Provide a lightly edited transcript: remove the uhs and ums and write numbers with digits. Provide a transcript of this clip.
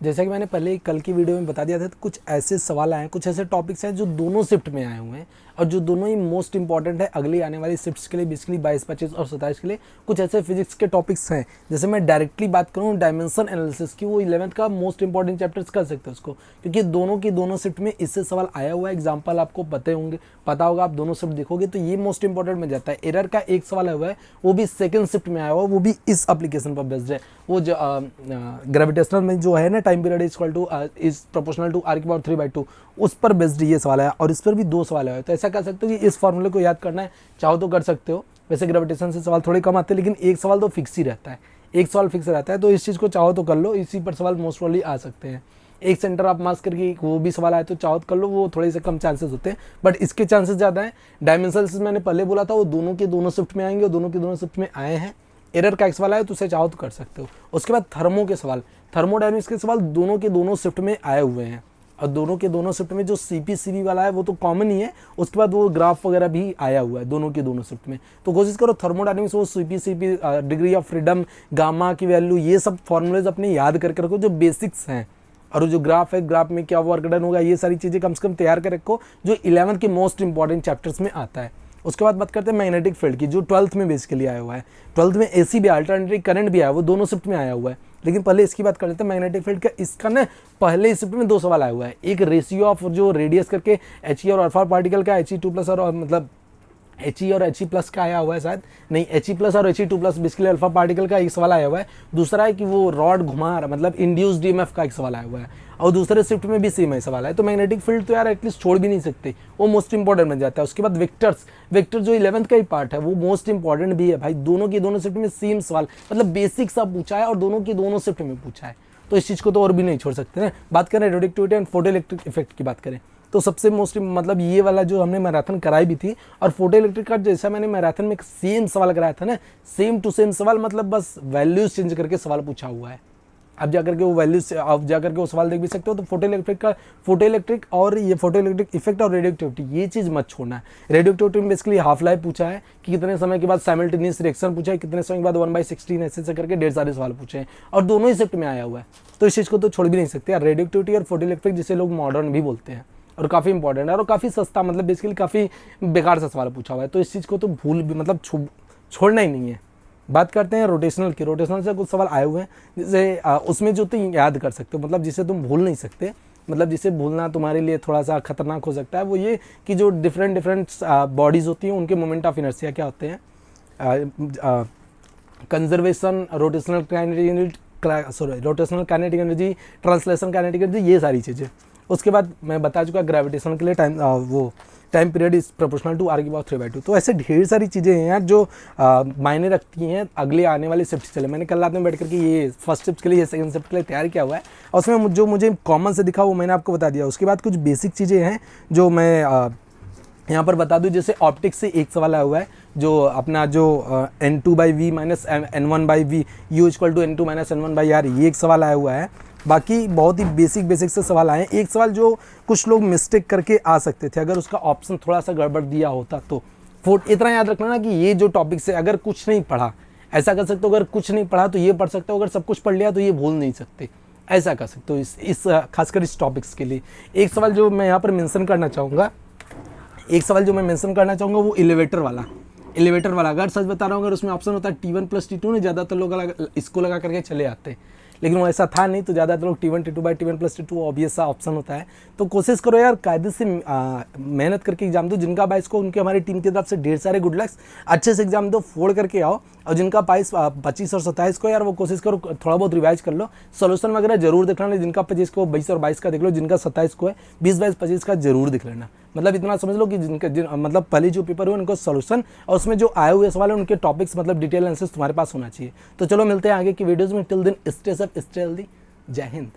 जैसा कि मैंने पहले कल की वीडियो में बता दिया था, तो कुछ ऐसे सवाल आए हैं, कुछ ऐसे टॉपिक्स हैं जो दोनों शिफ्ट में आए हुए हैं और जो दोनों ही मोस्ट इंपॉर्टेंट है अगली आने वाली शिफ्ट्स के लिए, बेसिकली 22, 25 और 27 के लिए। कुछ ऐसे फिजिक्स के टॉपिक्स हैं, जैसे मैं डायरेक्टली बात करूँ डायमेंशन एनालिसिस की, वो 11th का मोस्ट इंपॉर्टेंट चैप्टर्स कर सकते हैं उसको, क्योंकि दोनों की दोनों शिफ्ट में इससे सवाल आया हुआ है। एग्जाम्पल आपको पता होगा, आप दोनों शिफ्ट देखोगे तो ये मोस्ट इंपॉर्टेंट में जाता है। एरर का एक सवाल आया हुआ है, वो भी सेकंड शिफ्ट में आया हुआ है, वो भी इस एप्लीकेशन पर बेस्ड है। वो जो ग्रेविटेशनल में जो है ना, time period is proportional to r की पावर 3/2, उस पर बेस्ड ये सवाल है। और इस पर भी 2 सवाल है, तो ऐसा कर सकते हो कि इस फॉर्मूले को याद करना है, चाहो तो कर सकते हो। वैसे ग्रेविटेशन से सवाल थोड़े कम आते हैं, लेकिन एक सवाल तो फिक्स ही रहता है, एक सवाल फिक्स रहता है, तो इस चीज़ को चाहो तो कर लो, इसी पर सवाल मोस्ट प्रोबेबली आ सकते हैं। एक सेंटर आप मार्क्स करके वो भी सवाल आए तो चाहो तो कर लो, वो थोड़े से कम चांसेस होते हैं, बट इसके चांसेस ज़्यादा हैं। डायमेंशंस मैंने पहले बोला था, वो दोनों के दोनों शिफ्ट में आएंगे, और दोनों के दोनों शिफ्ट में आए हैं। एरर का एक सवाल आया तो उसे चाहो तो कर सकते हो। उसके बाद थर्मो के सवाल, थर्मोडायनेमिक्स के सवाल दोनों के दोनों शिफ्ट में आए हुए हैं, और दोनों के दोनों शिफ्ट में जो CP/CV वाला है वो तो कॉमन ही है, उसके बाद वो ग्राफ वगैरह भी आया हुआ है दोनों के दोनों शिफ्ट में। तो कोशिश करो थर्मोडायनेमिक्स, वो CP/CV, degree of freedom, gamma की वैल्यू, ये सब फॉर्मूलेज अपने याद करके रखो जो बेसिक्स हैं। और जो ग्राफ है, ग्राफ में क्या वर्क डन होगा, ये सारी चीज़ें कम से कम तैयार कर रखो, जो 11th के मोस्ट इंपॉर्टेंट चैप्टर्स में आता है। उसके बाद बात करते हैं मैग्नेटिक फील्ड की, जो 12th में बेसिकली आया हुआ है। 12th में AC भी, अल्टरनेटिंग करंट भी आया, वो दोनों शिफ्ट में आया हुआ है। लेकिन पहले इसकी बात कर लेते हैं मैग्नेटिक फील्ड का। इसका ना पहले शिफ्ट में 2 सवाल आया हुआ है, एक रेशियो ऑफ जो रेडियस करके He और अल्फा पार्टिकल का, He2+ और मतलब He और He+ का आया हुआ है, शायद नहीं, He+ और He2+ बेसिकली अल्फा पार्टिकल का एक सवाल आया हुआ है। दूसरा है कि वो रॉड घुमा मतलब इंड्यूस्ड EMF का एक सवाल आया हुआ है, और दूसरे शिफ्ट में भी सेम है सवाल है। तो मैग्नेटिक फील्ड तो यार एटलीस्ट छोड़ भी नहीं सकते, वो मोस्ट इंपॉर्टेंट बन जाता है। उसके बाद वेक्टर जो 11th का ही पार्ट है, वो मोस्ट इंपॉर्टेंट भी है भाई। दोनों की दोनों शिफ्ट में सेम सवाल, मतलब बेसिक सा पूछा है और दोनों की दोनों शिफ्ट में पूछा है, तो इस चीज़ को तो और भी नहीं छोड़ सकते ना। बात करें radioactivity and photo electric effect की बात करें, तो सबसे मोस्ट मतलब ये वाला जो हमने मैराथन कराई भी थी, और फोटो इलेक्ट्रिक का जैसा मैंने मैराथन में सेम सवाल कराया था ना, सेम टू सेम सवाल, मतलब बस वैल्यूज चेंज करके सवाल पूछा हुआ है। अब जाकर के वो वैल्यूज, आप जाकर के वो सवाल देख भी सकते हो। तो फोटो इलेक्ट्रिक और ये फोटो इलेक्ट्रिक इफेक्ट और रेडियोएक्टिविटी, ये चीज़ मत छोड़ना है। रेडियोएक्टिविटी में बेसिकली हाफ लाइफ पूछा है कि कितने समय के बाद साइमल्टेनियस रिएक्शन पूछा है, कितने समय के बाद 1/16, ऐसे करके ढेर सारे सवाल पूछे हैं, और दोनों ही शिफ्ट में आया हुआ है, तो इस चीज़ को तो छोड़ भी नहीं सकते यार। रेडियोएक्टिविटी और फोटो इलेक्ट्रिक, जिसे लोग मॉडर्न भी बोलते हैं, और काफ़ी इंपॉर्टेंट है और काफ़ी सस्ता, मतलब बेसिकली काफ़ी बेकार सा सवाल पूछा हुआ है, तो इस चीज़ को तो भूल भी मतलब छोड़ना ही नहीं है। बात करते हैं रोटेशनल की। रोटेशनल से कुछ सवाल आए हुए हैं, जैसे उसमें जो तुम याद कर सकते हो, मतलब जिसे तुम भूल नहीं सकते, मतलब जिसे भूलना तुम्हारे लिए थोड़ा सा खतरनाक हो सकता है, वो ये कि जो डिफरेंट बॉडीज़ होती हैं, उनके मोमेंट ऑफ इनर्शिया क्या होते हैं, conservation, rotational kinetic energy, translation kinetic energy, ये सारी चीज़ें। उसके बाद मैं बता चुका ग्रेविटेशन के लिए time period is proportional to r की पावर 3/2। तो ऐसे ढेर सारी चीज़ें हैं यार जो मायने रखती हैं अगले आने वाली शिफ्ट के लिए। मैंने कल रात में बैठ करके ये फर्स्ट शिफ्ट के लिए, ये सेकंड शिफ्ट के लिए तैयार किया हुआ है, और उसमें जो मुझे कॉमन से दिखा वो मैंने आपको बता दिया। उसके बाद कुछ बेसिक चीज़ें हैं जो मैं यहाँ पर बता दूँ। जैसे ऑप्टिक्स से एक सवाल आया हुआ है, जो अपना जो N2/V - N1/V U = N2 - N1/R, ये एक सवाल आया हुआ है। बाकी बहुत ही बेसिक से सवाल आए हैं। एक सवाल जो कुछ लोग मिस्टेक करके आ सकते थे, अगर उसका ऑप्शन थोड़ा सा गड़बड़ दिया होता तो। इतना याद रखना ना कि ये जो टॉपिक से अगर कुछ नहीं पढ़ा, ऐसा कर सकते हो, अगर कुछ नहीं पढ़ा तो ये पढ़ सकते हो, अगर सब कुछ पढ़ लिया तो ये भूल नहीं सकते, ऐसा कर सकते हो इस खासकर इस टॉपिक्स के लिए। एक सवाल जो मैं यहाँ पर मेंशन करना चाहूँगा, वो एलिवेटर वाला। अगर सच बता रहा हूँ, अगर उसमें ऑप्शन होता है T1 + T2 ने, ज़्यादातर लोग इसको लगा करके चले आते हैं, लेकिन वो ऐसा था नहीं, तो ज़्यादातर लोग T1 T2/T1 + T2 ऑब्वियस सा ऑप्शन होता है। तो कोशिश करो यार, कायदे से मेहनत करके एग्जाम दो। जिनका 22 को, उनके हमारी टीम की तरफ से ढेर सारे गुड लक्स, अच्छे से एग्जाम दो, फोड़ करके आओ। और जिनका 25 और 27 को यार, वो कोशिश करो थोड़ा बहुत रिवाइज कर लो, सोल्यूशन वगैरह जरूर देख लेना। जिनका 25 को 22 और 22 का देख लो, जिनका 27 को है 20, 22, 25 का जरूर देख लेना। मतलब इतना समझ लो कि मतलब पहले जो पेपर हुए उनको सोल्यूशन, और उसमें जो आए हुए सवाल है उनके टॉपिक्स, मतलब डिटेल आंसर्स तुम्हारे पास होना चाहिए। तो चलो मिलते हैं आगे की वीडियोज़ में। Till then stay safe, stay healthy. जय हिंद।